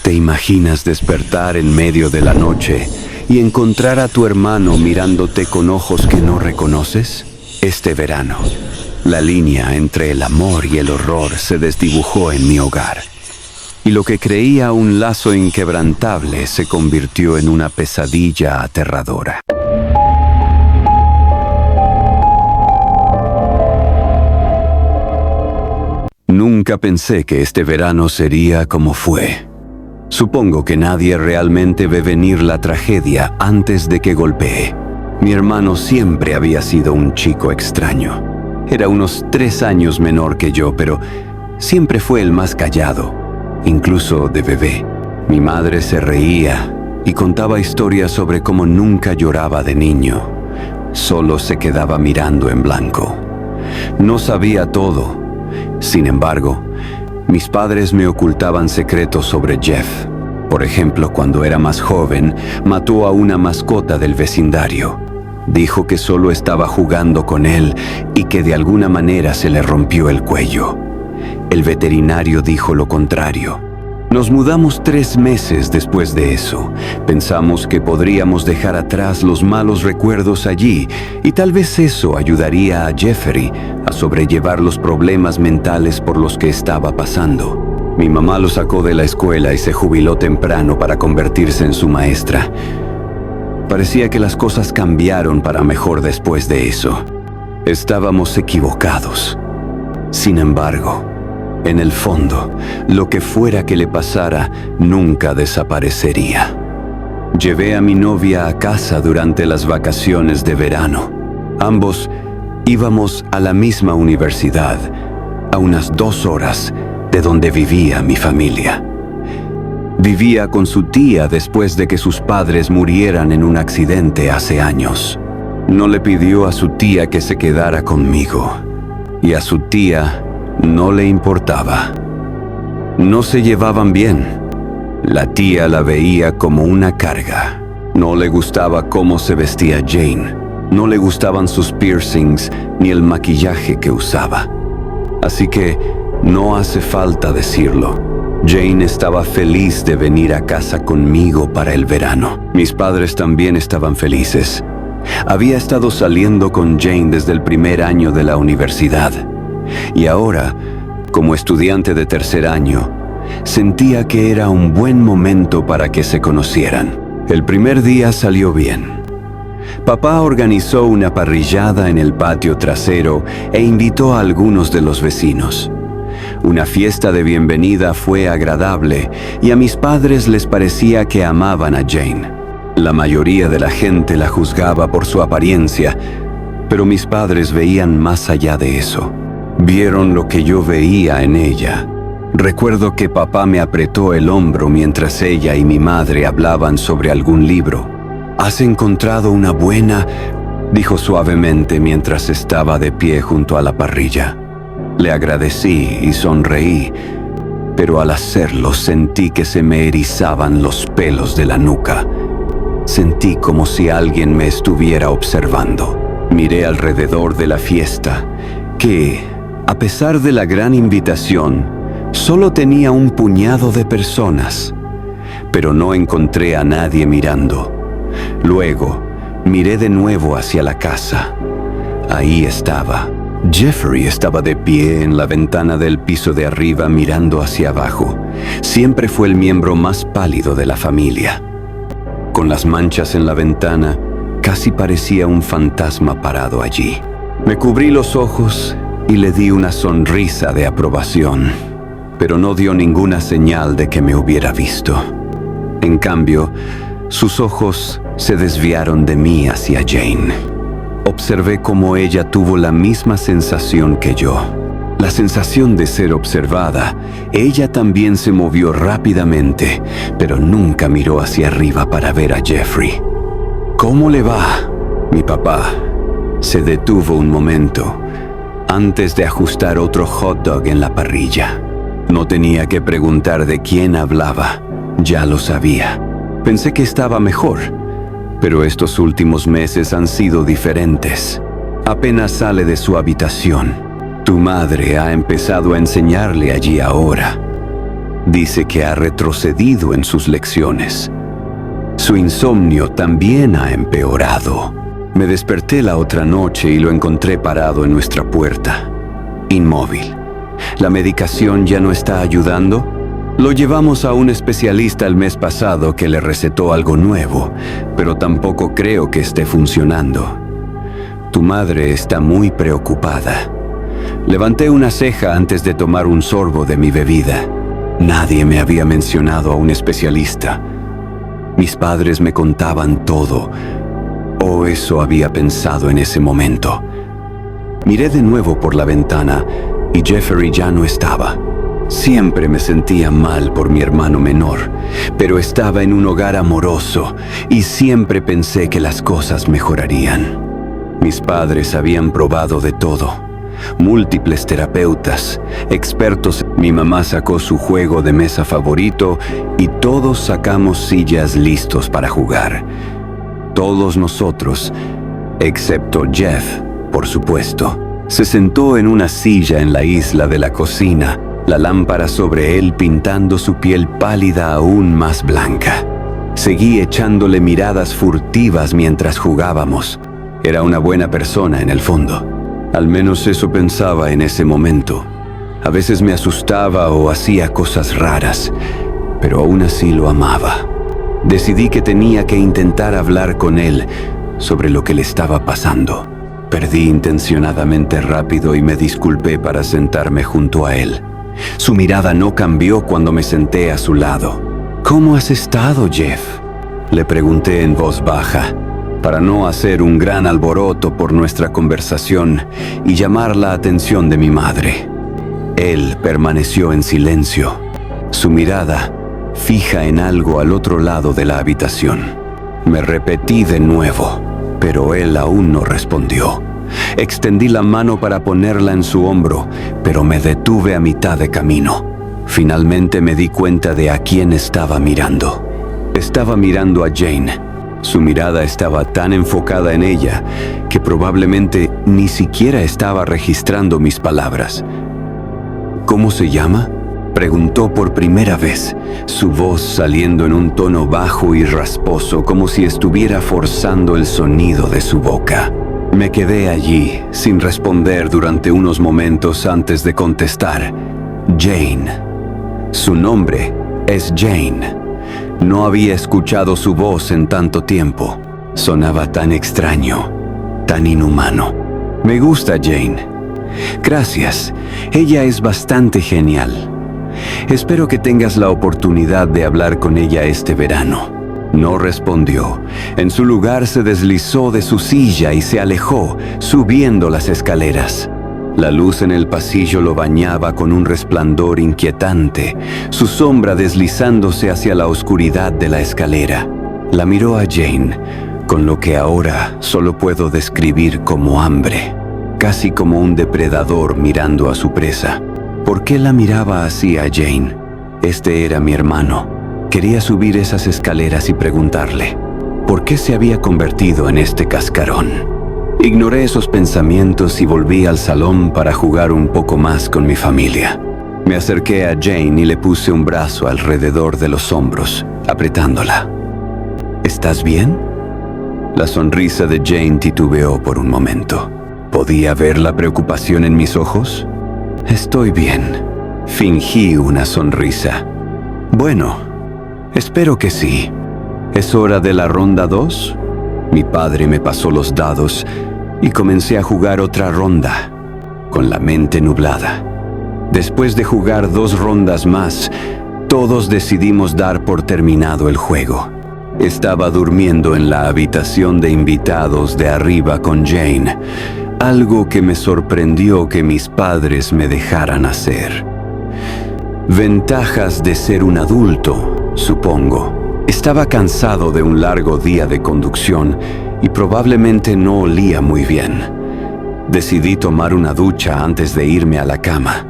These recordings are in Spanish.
¿Te imaginas despertar en medio de la noche y encontrar a tu hermano mirándote con ojos que no reconoces? Este verano, la línea entre el amor y el horror se desdibujó en mi hogar. Y lo que creía un lazo inquebrantable se convirtió en una pesadilla aterradora. Nunca pensé que este verano sería como fue. Supongo que nadie realmente ve venir la tragedia antes de que golpee. Mi hermano siempre había sido un chico extraño. Era unos 3 años menor que yo, pero siempre fue el más callado, incluso de bebé. Mi madre se reía y contaba historias sobre cómo nunca lloraba de niño. Solo se quedaba mirando en blanco. No sabía todo. Sin embargo, mis padres me ocultaban secretos sobre Jeff. Por ejemplo, cuando era más joven, mató a una mascota del vecindario. Dijo que solo estaba jugando con él y que de alguna manera se le rompió el cuello. El veterinario dijo lo contrario. Nos mudamos 3 meses después de eso. Pensamos que podríamos dejar atrás los malos recuerdos allí y tal vez eso ayudaría a Jeffrey a sobrellevar los problemas mentales por los que estaba pasando. Mi mamá lo sacó de la escuela y se jubiló temprano para convertirse en su maestra. Parecía que las cosas cambiaron para mejor después de eso. Estábamos equivocados. Sin embargo, en el fondo, lo que fuera que le pasara nunca desaparecería. Llevé a mi novia a casa durante las vacaciones de verano. Ambos íbamos a la misma universidad, a unas 2 horas de donde vivía mi familia. Vivía con su tía después de que sus padres murieran en un accidente hace años. No le pidió a su tía que se quedara conmigo, y a su tía no le importaba. No se llevaban bien. La tía la veía como una carga. No le gustaba cómo se vestía Jane. No le gustaban sus piercings ni el maquillaje que usaba. Así que no hace falta decirlo. Jane estaba feliz de venir a casa conmigo para el verano. Mis padres también estaban felices. Había estado saliendo con Jane desde el primer año de la universidad. Y ahora, como estudiante de 3er año, sentía que era un buen momento para que se conocieran. El primer día salió bien. Papá organizó una parrillada en el patio trasero e invitó a algunos de los vecinos. Una fiesta de bienvenida fue agradable y a mis padres les parecía que amaban a Jane. La mayoría de la gente la juzgaba por su apariencia, pero mis padres veían más allá de eso. Vieron lo que yo veía en ella. Recuerdo que papá me apretó el hombro mientras ella y mi madre hablaban sobre algún libro. «¿Has encontrado una buena?», dijo suavemente mientras estaba de pie junto a la parrilla. Le agradecí y sonreí, pero al hacerlo sentí que se me erizaban los pelos de la nuca. Sentí como si alguien me estuviera observando. Miré alrededor de la fiesta, que, a pesar de la gran invitación, solo tenía un puñado de personas, pero no encontré a nadie mirando. Luego, miré de nuevo hacia la casa. Ahí estaba. Jeffrey estaba de pie en la ventana del piso de arriba mirando hacia abajo. Siempre fue el miembro más pálido de la familia. Con las manchas en la ventana, casi parecía un fantasma parado allí. Me cubrí los ojos y le di una sonrisa de aprobación, pero no dio ninguna señal de que me hubiera visto. En cambio, sus ojos se desviaron de mí hacia Jane. Observé cómo ella tuvo la misma sensación que yo. La sensación de ser observada. Ella también se movió rápidamente, pero nunca miró hacia arriba para ver a Jeffrey. «¿Cómo le va?», mi papá se detuvo un momento antes de ajustar otro hot dog en la parrilla. No tenía que preguntar de quién hablaba, ya lo sabía. Pensé que estaba mejor, pero estos últimos meses han sido diferentes. Apenas sale de su habitación. Tu madre ha empezado a enseñarle allí ahora. Dice que ha retrocedido en sus lecciones. Su insomnio también ha empeorado. Me desperté la otra noche y lo encontré parado en nuestra puerta, inmóvil. ¿La medicación ya no está ayudando? Lo llevamos a un especialista el mes pasado que le recetó algo nuevo, pero tampoco creo que esté funcionando. Tu madre está muy preocupada. Levanté una ceja antes de tomar un sorbo de mi bebida. Nadie me había mencionado a un especialista. Mis padres me contaban todo, o eso había pensado en ese momento. Miré de nuevo por la ventana y Jeffrey ya no estaba. Siempre me sentía mal por mi hermano menor, pero estaba en un hogar amoroso y siempre pensé que las cosas mejorarían. Mis padres habían probado de todo. Múltiples terapeutas, expertos. Mi mamá sacó su juego de mesa favorito y todos sacamos sillas listos para jugar. Todos nosotros, excepto Jeff, por supuesto. Se sentó en una silla en la isla de la cocina, la lámpara sobre él pintando su piel pálida aún más blanca. Seguí echándole miradas furtivas mientras jugábamos. Era una buena persona en el fondo. Al menos eso pensaba en ese momento. A veces me asustaba o hacía cosas raras, pero aún así lo amaba. Decidí que tenía que intentar hablar con él sobre lo que le estaba pasando. Perdí intencionadamente rápido y me disculpé para sentarme junto a él. Su mirada no cambió cuando me senté a su lado. ¿Cómo has estado, Jeff?, le pregunté en voz baja, para no hacer un gran alboroto por nuestra conversación y llamar la atención de mi madre. Él permaneció en silencio, su mirada fija en algo al otro lado de la habitación. Me repetí de nuevo, pero él aún no respondió. Extendí la mano para ponerla en su hombro, pero me detuve a mitad de camino. Finalmente me di cuenta de a quién estaba mirando. Estaba mirando a Jane. Su mirada estaba tan enfocada en ella que probablemente ni siquiera estaba registrando mis palabras. ¿Cómo se llama?, preguntó por primera vez, su voz saliendo en un tono bajo y rasposo, como si estuviera forzando el sonido de su boca. Me quedé allí, sin responder durante unos momentos antes de contestar. Jane. Su nombre es Jane. No había escuchado su voz en tanto tiempo. Sonaba tan extraño, tan inhumano. Me gusta Jane. Gracias. Ella es bastante genial. Espero que tengas la oportunidad de hablar con ella este verano. No respondió. En su lugar se deslizó de su silla y se alejó, subiendo las escaleras. La luz en el pasillo lo bañaba con un resplandor inquietante, su sombra deslizándose hacia la oscuridad de la escalera. La miró a Jane, con lo que ahora solo puedo describir como hambre, casi como un depredador mirando a su presa. ¿Por qué la miraba así a Jane? Este era mi hermano. Quería subir esas escaleras y preguntarle, ¿por qué se había convertido en este cascarón? Ignoré esos pensamientos y volví al salón para jugar un poco más con mi familia. Me acerqué a Jane y le puse un brazo alrededor de los hombros, apretándola. ¿Estás bien?, la sonrisa de Jane titubeó por un momento. ¿Podía ver la preocupación en mis ojos? Estoy bien. Fingí una sonrisa. Bueno, espero que sí. ¿Es hora de la ronda 2? Mi padre me pasó los dados y comencé a jugar otra ronda, con la mente nublada. Después de jugar 2 rondas más, todos decidimos dar por terminado el juego. Estaba durmiendo en la habitación de invitados de arriba con Jane, algo que me sorprendió que mis padres me dejaran hacer. Ventajas de ser un adulto, supongo. Estaba cansado de un largo día de conducción y probablemente no olía muy bien. Decidí tomar una ducha antes de irme a la cama.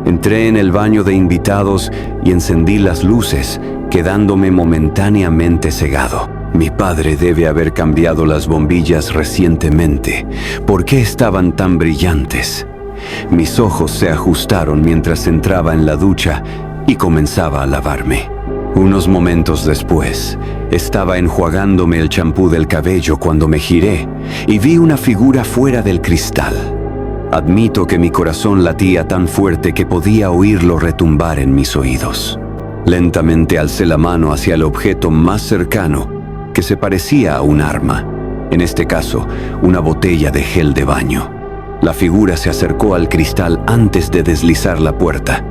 Entré en el baño de invitados y encendí las luces, quedándome momentáneamente cegado. Mi padre debe haber cambiado las bombillas recientemente. ¿Por qué estaban tan brillantes? Mis ojos se ajustaron mientras entraba en la ducha y comenzaba a lavarme. Unos momentos después, estaba enjuagándome el champú del cabello cuando me giré y vi una figura fuera del cristal. Admito que mi corazón latía tan fuerte que podía oírlo retumbar en mis oídos. Lentamente alcé la mano hacia el objeto más cercano, que se parecía a un arma. En este caso, una botella de gel de baño. La figura se acercó al cristal antes de deslizar la puerta.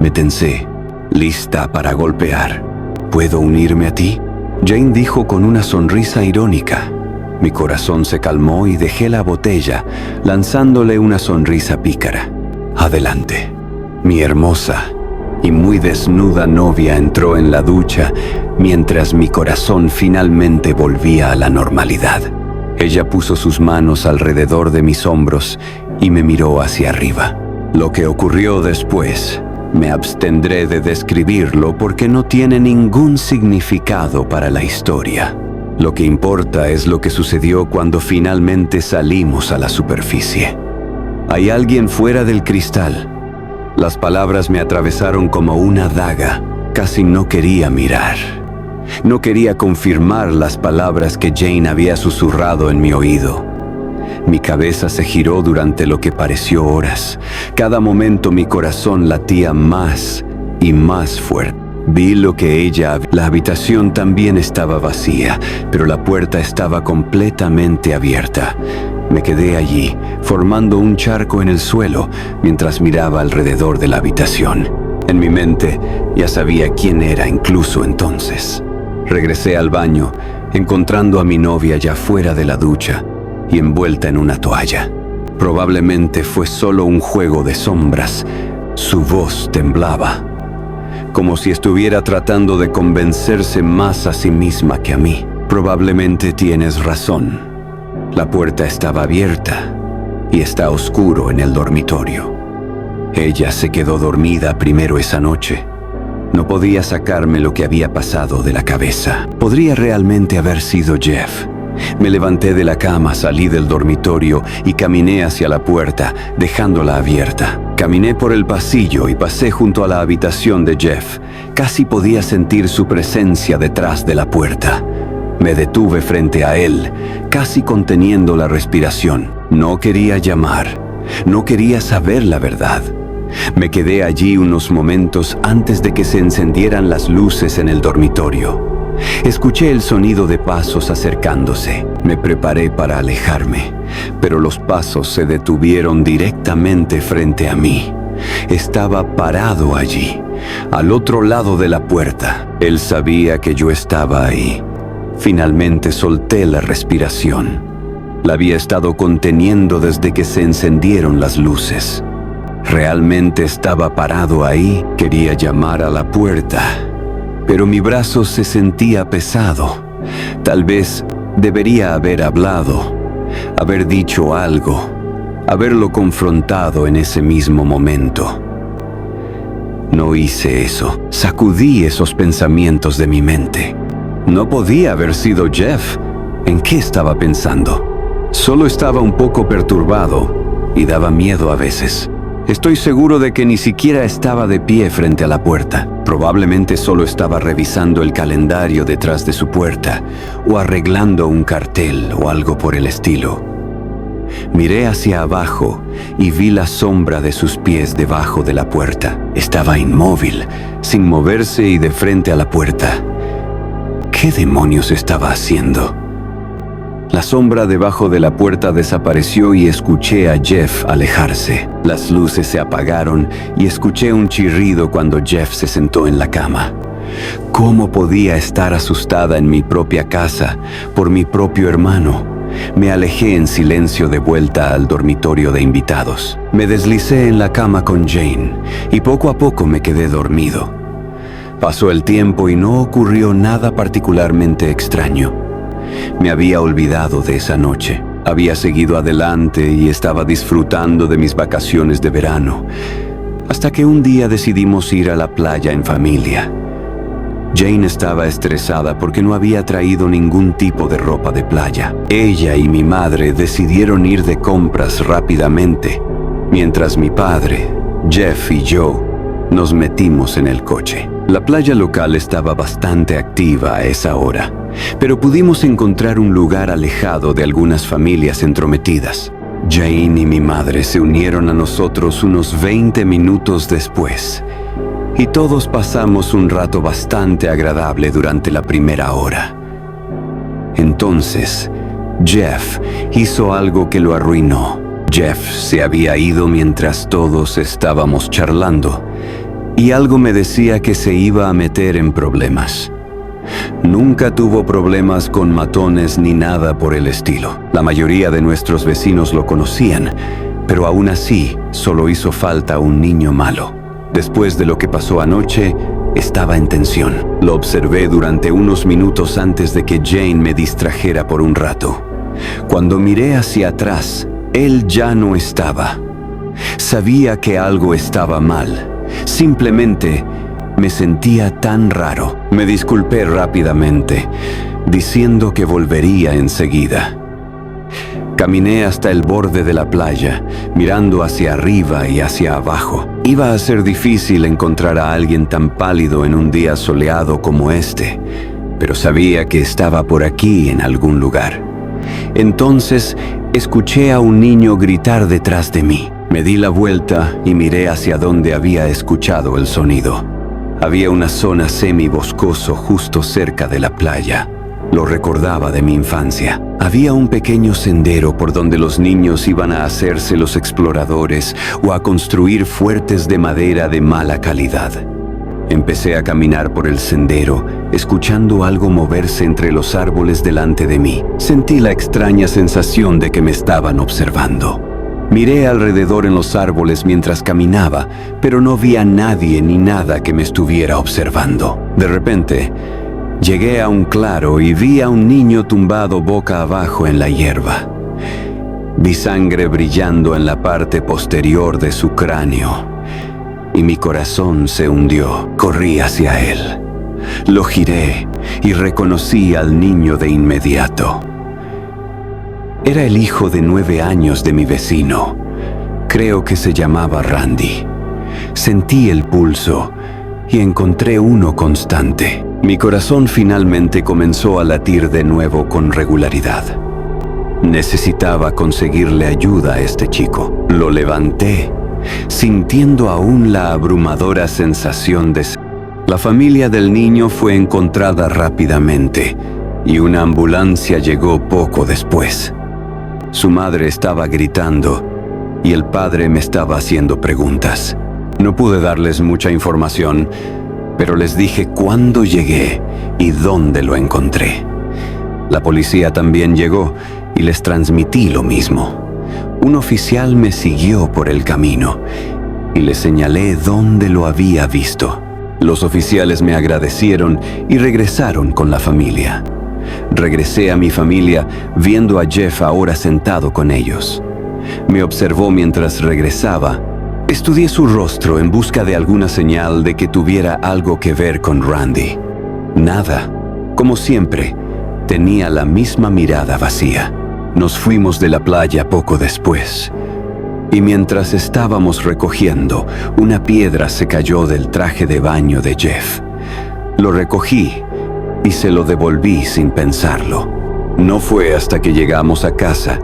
Me tensé, lista para golpear. ¿Puedo unirme a ti?, Jane dijo con una sonrisa irónica. Mi corazón se calmó y dejé la botella, lanzándole una sonrisa pícara. Adelante. Mi hermosa y muy desnuda novia entró en la ducha mientras mi corazón finalmente volvía a la normalidad. Ella puso sus manos alrededor de mis hombros y me miró hacia arriba. Lo que ocurrió después, me abstendré de describirlo porque no tiene ningún significado para la historia. Lo que importa es lo que sucedió cuando finalmente salimos a la superficie. Hay alguien fuera del cristal. Las palabras me atravesaron como una daga. Casi no quería mirar. No quería confirmar las palabras que Jane había susurrado en mi oído. Mi cabeza se giró durante lo que pareció horas. Cada momento mi corazón latía más y más fuerte. Vi lo que ella... La habitación también estaba vacía, pero la puerta estaba completamente abierta. Me quedé allí, formando un charco en el suelo, mientras miraba alrededor de la habitación. En mi mente, ya sabía quién era incluso entonces. Regresé al baño, encontrando a mi novia ya fuera de la ducha y envuelta en una toalla. Probablemente fue solo un juego de sombras. Su voz temblaba, como si estuviera tratando de convencerse más a sí misma que a mí. Probablemente tienes razón. La puerta estaba abierta y está oscuro en el dormitorio. Ella se quedó dormida primero esa noche. No podía sacarme lo que había pasado de la cabeza. ¿Podría realmente haber sido Jeff? Me levanté de la cama, salí del dormitorio y caminé hacia la puerta, dejándola abierta. Caminé por el pasillo y pasé junto a la habitación de Jeff. Casi podía sentir su presencia detrás de la puerta. Me detuve frente a él, casi conteniendo la respiración. No quería llamar, no quería saber la verdad. Me quedé allí unos momentos antes de que se encendieran las luces en el dormitorio. Escuché el sonido de pasos acercándose. Me preparé para alejarme, pero los pasos se detuvieron directamente frente a mí. Estaba parado allí, al otro lado de la puerta. Él sabía que yo estaba ahí. Finalmente solté la respiración. La había estado conteniendo desde que se encendieron las luces. Realmente estaba parado ahí. Quería llamar a la puerta, pero mi brazo se sentía pesado. Tal vez debería haber hablado, haber dicho algo, haberlo confrontado en ese mismo momento. No hice eso. Sacudí esos pensamientos de mi mente. No podía haber sido Jeff. ¿En qué estaba pensando? Solo estaba un poco perturbado y daba miedo a veces. Estoy seguro de que ni siquiera estaba de pie frente a la puerta. Probablemente solo estaba revisando el calendario detrás de su puerta o arreglando un cartel o algo por el estilo. Miré hacia abajo y vi la sombra de sus pies debajo de la puerta. Estaba inmóvil, sin moverse y de frente a la puerta. ¿Qué demonios estaba haciendo? La sombra debajo de la puerta desapareció y escuché a Jeff alejarse. Las luces se apagaron y escuché un chirrido cuando Jeff se sentó en la cama. ¿Cómo podía estar asustada en mi propia casa por mi propio hermano? Me alejé en silencio de vuelta al dormitorio de invitados. Me deslicé en la cama con Jane y poco a poco me quedé dormido. Pasó el tiempo y no ocurrió nada particularmente extraño. Me había olvidado de esa noche. Había seguido adelante y estaba disfrutando de mis vacaciones de verano, hasta que un día decidimos ir a la playa en familia. Jane estaba estresada porque no había traído ningún tipo de ropa de playa. Ella y mi madre decidieron ir de compras rápidamente, mientras mi padre, Jeff y yo Nos metimos en el coche. La playa local estaba bastante activa a esa hora, pero pudimos encontrar un lugar alejado de algunas familias entrometidas. Jane y mi madre se unieron a nosotros unos 20 minutos después, y todos pasamos un rato bastante agradable durante la primera hora. Entonces, Jeff hizo algo que lo arruinó. Jeff se había ido mientras todos estábamos charlando, y algo me decía que se iba a meter en problemas. Nunca tuvo problemas con matones ni nada por el estilo. La mayoría de nuestros vecinos lo conocían, pero aún así solo hizo falta un niño malo. Después de lo que pasó anoche, estaba en tensión. Lo observé durante unos minutos antes de que Jane me distrajera por un rato. Cuando miré hacia atrás, él ya no estaba. Sabía que algo estaba mal. Simplemente me sentía tan raro. Me disculpé rápidamente, diciendo que volvería enseguida. Caminé hasta el borde de la playa, mirando hacia arriba y hacia abajo. Iba a ser difícil encontrar a alguien tan pálido en un día soleado como este, pero sabía que estaba por aquí en algún lugar. Entonces, escuché a un niño gritar detrás de mí. Me di la vuelta y miré hacia donde había escuchado el sonido. Había una zona semiboscoso justo cerca de la playa. Lo recordaba de mi infancia. Había un pequeño sendero por donde los niños iban a hacerse los exploradores o a construir fuertes de madera de mala calidad. Empecé a caminar por el sendero, escuchando algo moverse entre los árboles delante de mí. Sentí la extraña sensación de que me estaban observando. Miré alrededor en los árboles mientras caminaba, pero no vi a nadie ni nada que me estuviera observando. De repente, llegué a un claro y vi a un niño tumbado boca abajo en la hierba. Vi sangre brillando en la parte posterior de su cráneo, y mi corazón se hundió. Corrí hacia él. Lo giré y reconocí al niño de inmediato. Era el hijo de 9 años de mi vecino. Creo que se llamaba Randy. Sentí el pulso y encontré uno constante. Mi corazón finalmente comenzó a latir de nuevo con regularidad. Necesitaba conseguirle ayuda a este chico. Lo levanté, sintiendo aún la abrumadora sensación de... La familia del niño fue encontrada rápidamente y una ambulancia llegó poco después. Su madre estaba gritando y el padre me estaba haciendo preguntas. No pude darles mucha información, pero les dije cuándo llegué y dónde lo encontré. La policía también llegó y les transmití lo mismo. Un oficial me siguió por el camino y le señalé dónde lo había visto. Los oficiales me agradecieron y regresaron con la familia. Regresé a mi familia viendo a Jeff ahora sentado con ellos. Me observó mientras regresaba. Estudié su rostro en busca de alguna señal de que tuviera algo que ver con Randy. Nada. Como siempre, tenía la misma mirada vacía. Nos fuimos de la playa poco después, y mientras estábamos recogiendo, una piedra se cayó del traje de baño de Jeff. Lo recogí y se lo devolví sin pensarlo. No fue hasta que llegamos a casa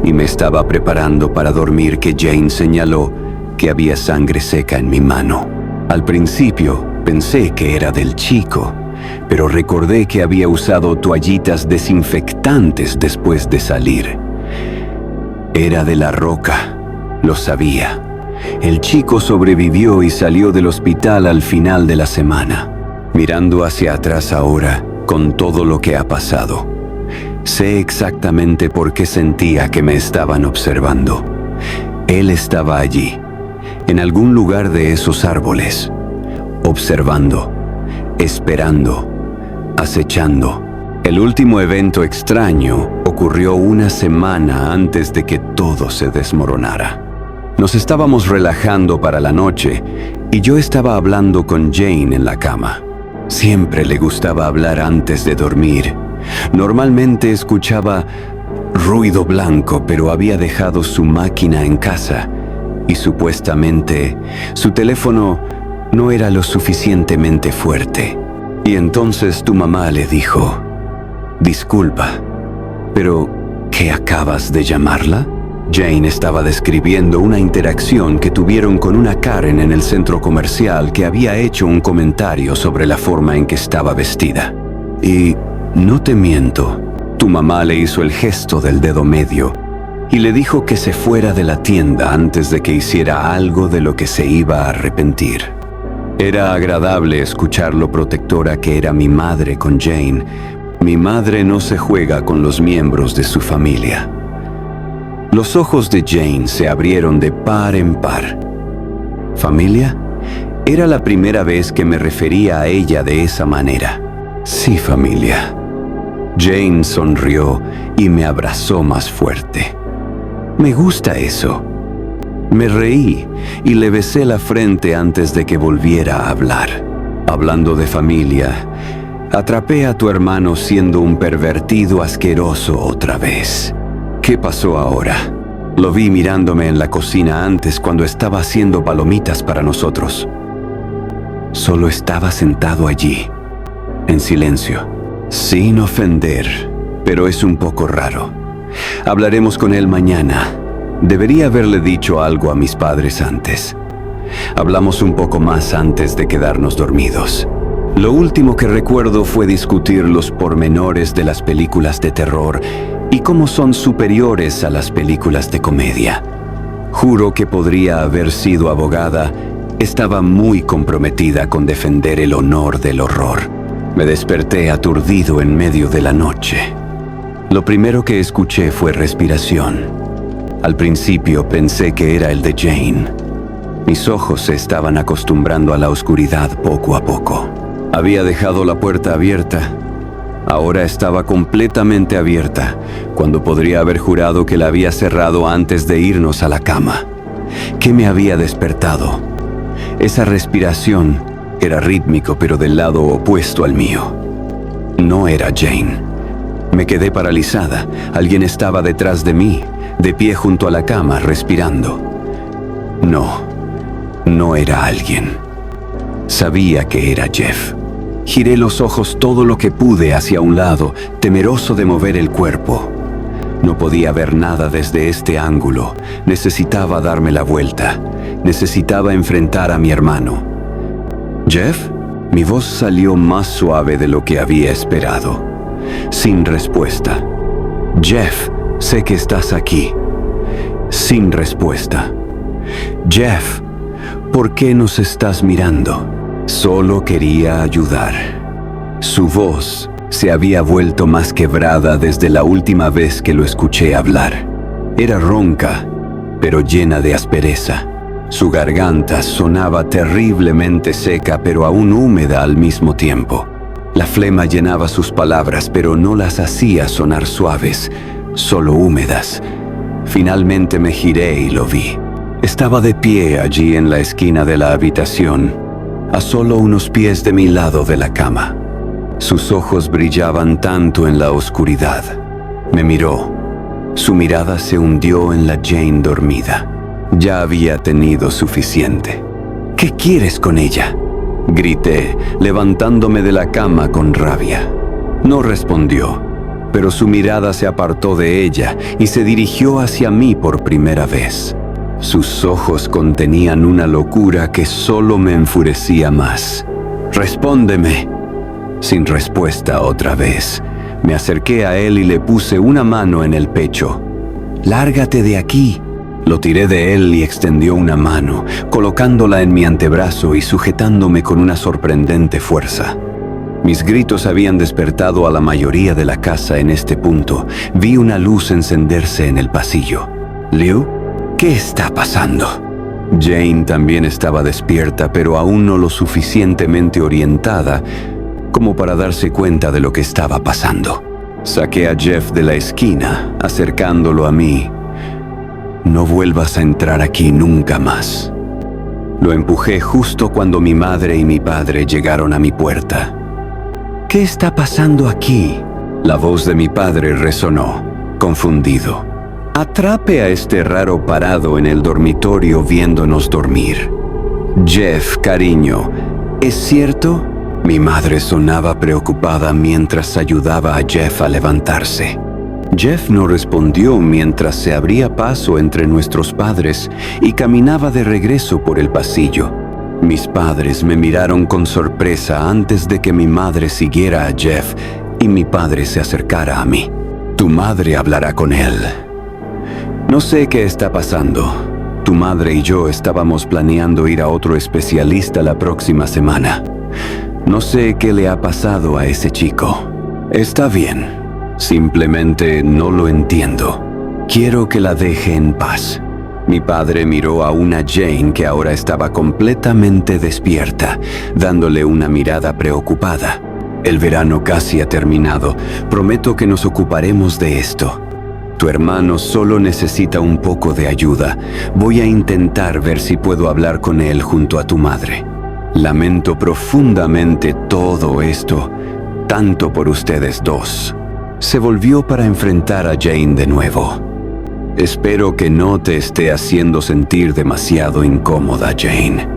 y me estaba preparando para dormir que Jane señaló que había sangre seca en mi mano. Al principio pensé que era del chico, pero recordé que había usado toallitas desinfectantes después de salir. Era de la roca, lo sabía. El chico sobrevivió y salió del hospital al final de la semana. Mirando hacia atrás ahora, con todo lo que ha pasado, sé exactamente por qué sentía que me estaban observando. Él estaba allí, en algún lugar de esos árboles, observando, esperando, acechando. El último evento extraño ocurrió una semana antes de que todo se desmoronara. Nos estábamos relajando para la noche y yo estaba hablando con Jane en la cama. Siempre le gustaba hablar antes de dormir. Normalmente escuchaba ruido blanco, pero había dejado su máquina en casa y supuestamente su teléfono no era lo suficientemente fuerte. Y entonces tu mamá le dijo: «Disculpa, pero ¿qué acabas de llamarla?». Jane estaba describiendo una interacción que tuvieron con una Karen en el centro comercial que había hecho un comentario sobre la forma en que estaba vestida. Y no te miento, tu mamá le hizo el gesto del dedo medio y le dijo que se fuera de la tienda antes de que hiciera algo de lo que se iba a arrepentir. Era agradable escuchar lo protectora que era mi madre con Jane. Mi madre no se juega con los miembros de su familia. Los ojos de Jane se abrieron de par en par. ¿Familia? Era la primera vez que me refería a ella de esa manera. Sí, familia. Jane sonrió y me abrazó más fuerte. Me gusta eso. Me reí y le besé la frente antes de que volviera a hablar. Hablando de familia, atrapé a tu hermano siendo un pervertido asqueroso otra vez. ¿Qué pasó ahora? Lo vi mirándome en la cocina antes cuando estaba haciendo palomitas para nosotros. Solo estaba sentado allí, en silencio, sin ofender, pero es un poco raro. Hablaremos con él mañana. Debería haberle dicho algo a mis padres antes. Hablamos un poco más antes de quedarnos dormidos. Lo último que recuerdo fue discutir los pormenores de las películas de terror y cómo son superiores a las películas de comedia. Juro que podría haber sido abogada. Estaba muy comprometida con defender el honor del horror. Me desperté aturdido en medio de la noche. Lo primero que escuché fue respiración. Al principio pensé que era el de Jane. Mis ojos se estaban acostumbrando a la oscuridad poco a poco. Había dejado la puerta abierta. Ahora estaba completamente abierta, cuando podría haber jurado que la había cerrado antes de irnos a la cama. ¿Qué me había despertado? Esa respiración era rítmico, pero del lado opuesto al mío. No era Jane. Me quedé paralizada. Alguien estaba detrás de mí, de pie junto a la cama, respirando. No era alguien. Sabía que era Jeff. Giré los ojos todo lo que pude hacia un lado, temeroso de mover el cuerpo. No podía ver nada desde este ángulo. Necesitaba darme la vuelta. Necesitaba enfrentar a mi hermano. ¿Jeff? Mi voz salió más suave de lo que había esperado. Sin respuesta. Jeff, sé que estás aquí. Sin respuesta. Jeff, ¿por qué nos estás mirando? Solo quería ayudar. Su voz se había vuelto más quebrada desde la última vez que lo escuché hablar. Era ronca, pero llena de aspereza. Su garganta sonaba terriblemente seca, pero aún húmeda al mismo tiempo. La flema llenaba sus palabras, pero no las hacía sonar suaves, solo húmedas. Finalmente me giré y lo vi. Estaba de pie allí en la esquina de la habitación, a solo unos pies de mi lado de la cama. Sus ojos brillaban tanto en la oscuridad. Me miró. Su mirada se hundió en la Jane dormida. Ya había tenido suficiente. ¿Qué quieres con ella?, grité, levantándome de la cama con rabia. No respondió, pero su mirada se apartó de ella y se dirigió hacia mí por primera vez. Sus ojos contenían una locura que solo me enfurecía más. «Respóndeme». Sin respuesta otra vez, me acerqué a él y le puse una mano en el pecho. «Lárgate de aquí». Lo tiré de él y extendió una mano, colocándola en mi antebrazo y sujetándome con una sorprendente fuerza. Mis gritos habían despertado a la mayoría de la casa en este punto. Vi una luz encenderse en el pasillo. «Liu, ¿qué está pasando?». Jane también estaba despierta, pero aún no lo suficientemente orientada como para darse cuenta de lo que estaba pasando. Saqué a Jeff de la esquina, acercándolo a mí. «No vuelvas a entrar aquí nunca más». Lo empujé justo cuando mi madre y mi padre llegaron a mi puerta. «¿Qué está pasando aquí?». La voz de mi padre resonó, confundido. «Atrape a este raro parado en el dormitorio viéndonos dormir». Jeff, cariño, ¿es cierto? Mi madre sonaba preocupada mientras ayudaba a Jeff a levantarse. Jeff no respondió mientras se abría paso entre nuestros padres y caminaba de regreso por el pasillo. Mis padres me miraron con sorpresa antes de que mi madre siguiera a Jeff y mi padre se acercara a mí. Tu madre hablará con él. No sé qué está pasando. Tu madre y yo estábamos planeando ir a otro especialista la próxima semana. No sé qué le ha pasado a ese chico. Está bien. Simplemente no lo entiendo. Quiero que la deje en paz. Mi padre miró a una Jane que ahora estaba completamente despierta, dándole una mirada preocupada. El verano casi ha terminado. Prometo que nos ocuparemos de esto. Tu hermano solo necesita un poco de ayuda. Voy a intentar ver si puedo hablar con él junto a tu madre. Lamento profundamente todo esto, tanto por ustedes dos. Se volvió para enfrentar a Jane de nuevo. Espero que no te esté haciendo sentir demasiado incómoda, Jane.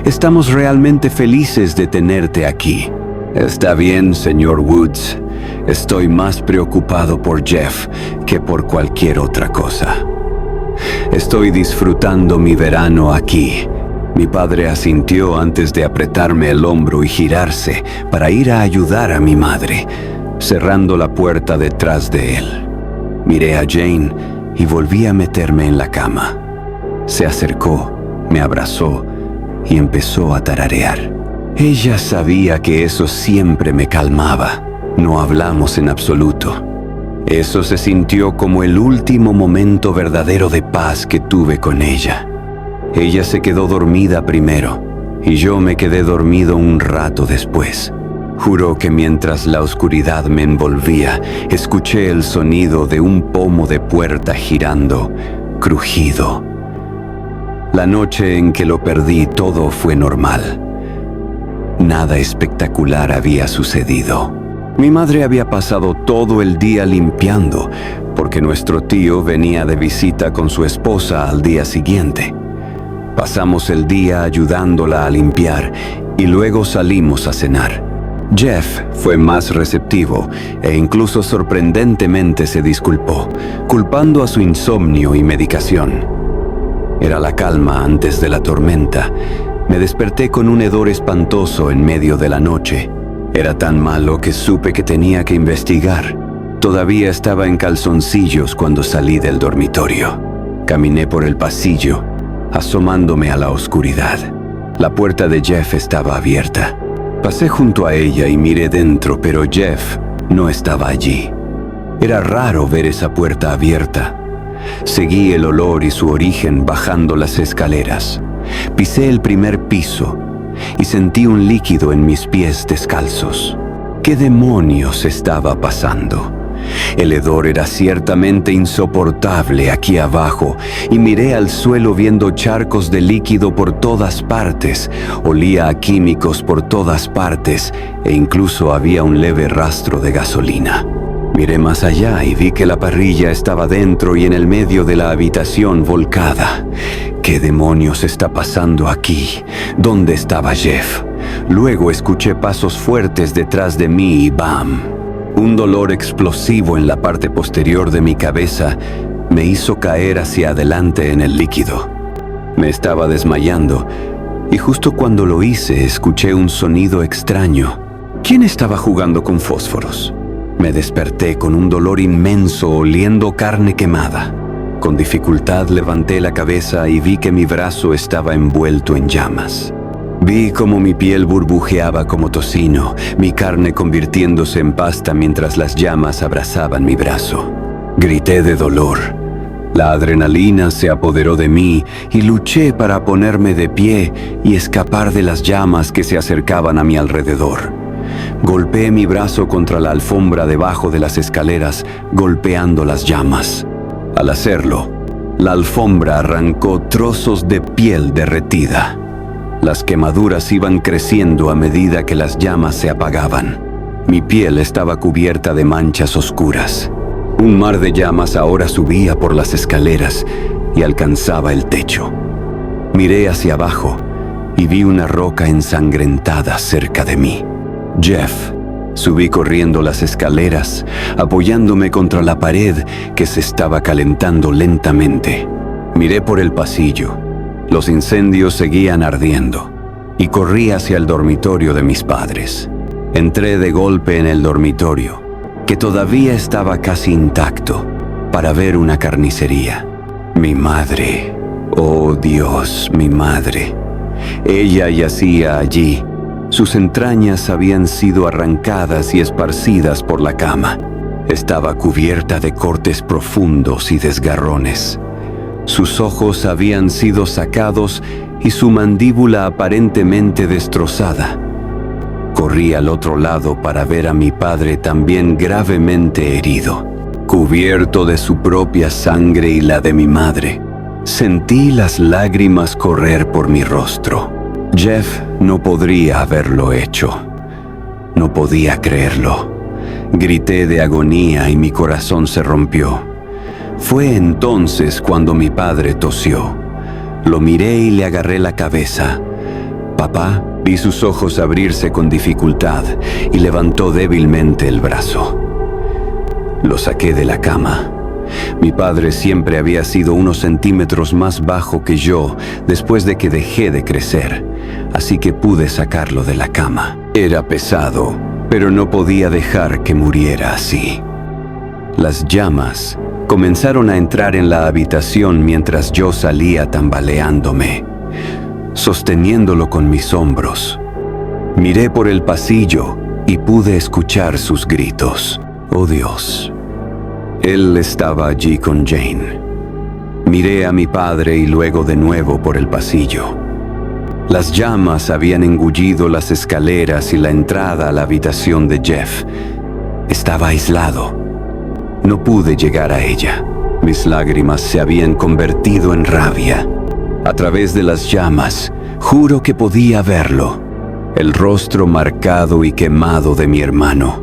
Estamos realmente felices de tenerte aquí. Está bien, señor Woods. Estoy más preocupado por Jeff que por cualquier otra cosa. Estoy disfrutando mi verano aquí. Mi padre asintió antes de apretarme el hombro y girarse para ir a ayudar a mi madre, cerrando la puerta detrás de él. Miré a Jane y volví a meterme en la cama. Se acercó, me abrazó y empezó a tararear. Ella sabía que eso siempre me calmaba. No hablamos en absoluto. Eso se sintió como el último momento verdadero de paz que tuve con ella. Ella se quedó dormida primero y yo me quedé dormido un rato después. Juro que mientras la oscuridad me envolvía, escuché el sonido de un pomo de puerta girando, crujido. La noche en que lo perdí, todo fue normal. Nada espectacular había sucedido. Mi madre había pasado todo el día limpiando, porque nuestro tío venía de visita con su esposa al día siguiente. Pasamos el día ayudándola a limpiar y luego salimos a cenar. Jeff fue más receptivo e incluso sorprendentemente se disculpó, culpando a su insomnio y medicación. Era la calma antes de la tormenta. Me desperté con un hedor espantoso en medio de la noche. Era tan malo que supe que tenía que investigar. Todavía estaba en calzoncillos cuando salí del dormitorio. Caminé por el pasillo, asomándome a la oscuridad. La puerta de Jeff estaba abierta. Pasé junto a ella y miré dentro, pero Jeff no estaba allí. Era raro ver esa puerta abierta. Seguí el olor y su origen bajando las escaleras. Pisé el primer piso y sentí un líquido en mis pies descalzos. ¿Qué demonios estaba pasando? El hedor era ciertamente insoportable aquí abajo y miré al suelo viendo charcos de líquido por todas partes. Olía a químicos por todas partes e incluso había un leve rastro de gasolina. Miré más allá y vi que la parrilla estaba dentro y en el medio de la habitación volcada. ¿Qué demonios está pasando aquí? ¿Dónde estaba Jeff? Luego escuché pasos fuertes detrás de mí y ¡bam! Un dolor explosivo en la parte posterior de mi cabeza me hizo caer hacia adelante en el líquido. Me estaba desmayando y justo cuando lo hice escuché un sonido extraño. ¿Quién estaba jugando con fósforos? Me desperté con un dolor inmenso oliendo carne quemada. Con dificultad levanté la cabeza y vi que mi brazo estaba envuelto en llamas. Vi cómo mi piel burbujeaba como tocino, mi carne convirtiéndose en pasta mientras las llamas abrazaban mi brazo. Grité de dolor. La adrenalina se apoderó de mí y luché para ponerme de pie y escapar de las llamas que se acercaban a mi alrededor. Golpeé mi brazo contra la alfombra debajo de las escaleras, golpeando las llamas. Al hacerlo, la alfombra arrancó trozos de piel derretida. Las quemaduras iban creciendo a medida que las llamas se apagaban. Mi piel estaba cubierta de manchas oscuras. Un mar de llamas ahora subía por las escaleras y alcanzaba el techo. Miré hacia abajo y vi una roca ensangrentada cerca de mí. Jeff. Subí corriendo las escaleras, apoyándome contra la pared que se estaba calentando lentamente. Miré por el pasillo. Los incendios seguían ardiendo y corrí hacia el dormitorio de mis padres. Entré de golpe en el dormitorio, que todavía estaba casi intacto, para ver una carnicería. Mi madre, oh Dios, mi madre. Ella yacía allí. Sus entrañas habían sido arrancadas y esparcidas por la cama. Estaba cubierta de cortes profundos y desgarrones. Sus ojos habían sido sacados y su mandíbula aparentemente destrozada. Corrí al otro lado para ver a mi padre también gravemente herido, cubierto de su propia sangre y la de mi madre. Sentí las lágrimas correr por mi rostro. Jeff no podría haberlo hecho. No podía creerlo. Grité de agonía y mi corazón se rompió. Fue entonces cuando mi padre tosió. Lo miré y le agarré la cabeza. Papá, vi sus ojos abrirse con dificultad y levantó débilmente el brazo. Lo saqué de la cama. Mi padre siempre había sido unos centímetros más bajo que yo después de que dejé de crecer, así que pude sacarlo de la cama. Era pesado, pero no podía dejar que muriera así. Las llamas comenzaron a entrar en la habitación mientras yo salía tambaleándome, sosteniéndolo con mis hombros. Miré por el pasillo y pude escuchar sus gritos. Oh Dios. Él estaba allí con Jane. Miré a mi padre y luego de nuevo por el pasillo. Las llamas habían engullido las escaleras y la entrada a la habitación de Jeff. Estaba aislado. No pude llegar a ella. Mis lágrimas se habían convertido en rabia. A través de las llamas, juro que podía verlo. El rostro marcado y quemado de mi hermano.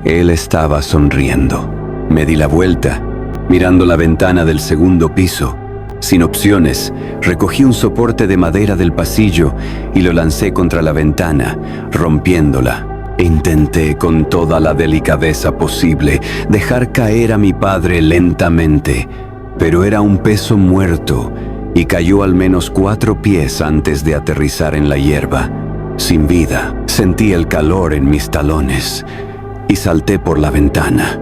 Él estaba sonriendo. Me di la vuelta, mirando la ventana del segundo piso. Sin opciones, recogí un soporte de madera del pasillo y lo lancé contra la ventana, rompiéndola. Intenté con toda la delicadeza posible dejar caer a mi padre lentamente, pero era un peso muerto y cayó al menos 4 pies antes de aterrizar en la hierba. Sin vida, sentí el calor en mis talones y salté por la ventana,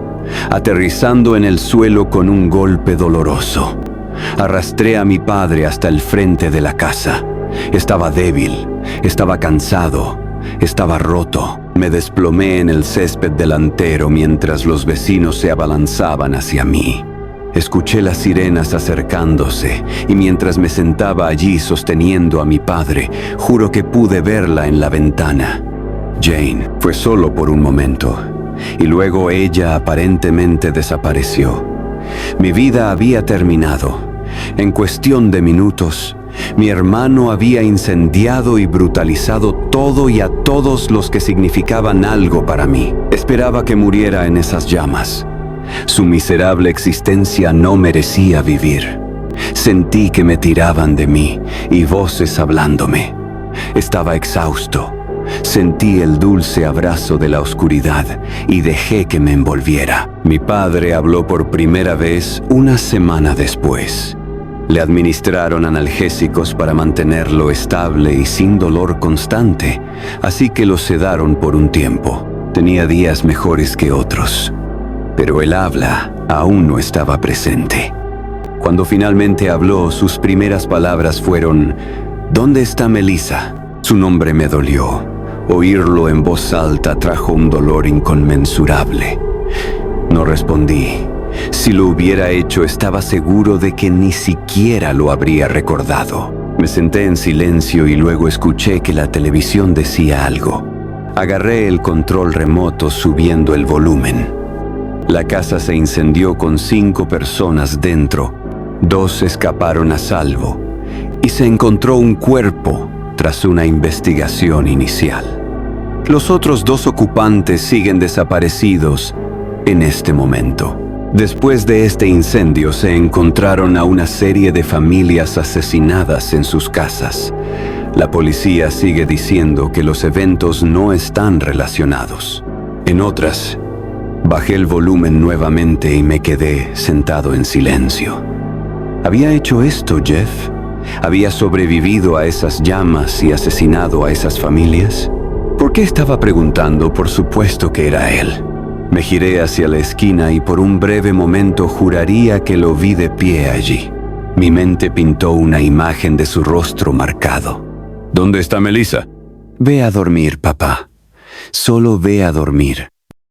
aterrizando en el suelo con un golpe doloroso. Arrastré a mi padre hasta el frente de la casa. Estaba débil, estaba cansado, estaba roto. Me desplomé en el césped delantero mientras los vecinos se abalanzaban hacia mí. Escuché las sirenas acercándose y mientras me sentaba allí sosteniendo a mi padre, juro que pude verla en la ventana. Jane fue solo por un momento. Y luego ella aparentemente desapareció. Mi vida había terminado. En cuestión de minutos, mi hermano había incendiado y brutalizado todo y a todos los que significaban algo para mí. Esperaba que muriera en esas llamas. Su miserable existencia no merecía vivir. Sentí que me tiraban de mí y voces hablándome. Estaba exhausto. Sentí el dulce abrazo de la oscuridad y dejé que me envolviera. Mi padre habló por primera vez una semana después. Le administraron analgésicos para mantenerlo estable y sin dolor constante, así que lo sedaron por un tiempo. Tenía días mejores que otros, pero el habla aún no estaba presente. Cuando finalmente habló, sus primeras palabras fueron: ¿Dónde está Melissa? Su nombre me dolió. Oírlo en voz alta trajo un dolor inconmensurable. No respondí. Si lo hubiera hecho, estaba seguro de que ni siquiera lo habría recordado. Me senté en silencio y luego escuché que la televisión decía algo. Agarré el control remoto subiendo el volumen. La casa se incendió con 5 personas dentro. 2 escaparon a salvo y se encontró un cuerpo tras una investigación inicial. Los otros 2 ocupantes siguen desaparecidos en este momento. Después de este incendio se encontraron a una serie de familias asesinadas en sus casas. La policía sigue diciendo que los eventos no están relacionados. En otras, bajé el volumen nuevamente y me quedé sentado en silencio. ¿Había hecho esto Jeff? ¿Había sobrevivido a esas llamas y asesinado a esas familias? ¿Por qué estaba preguntando? Por supuesto que era él. Me giré hacia la esquina y por un breve momento juraría que lo vi de pie allí. Mi mente pintó una imagen de su rostro marcado. ¿Dónde está Melissa? Ve a dormir, papá. Solo ve a dormir.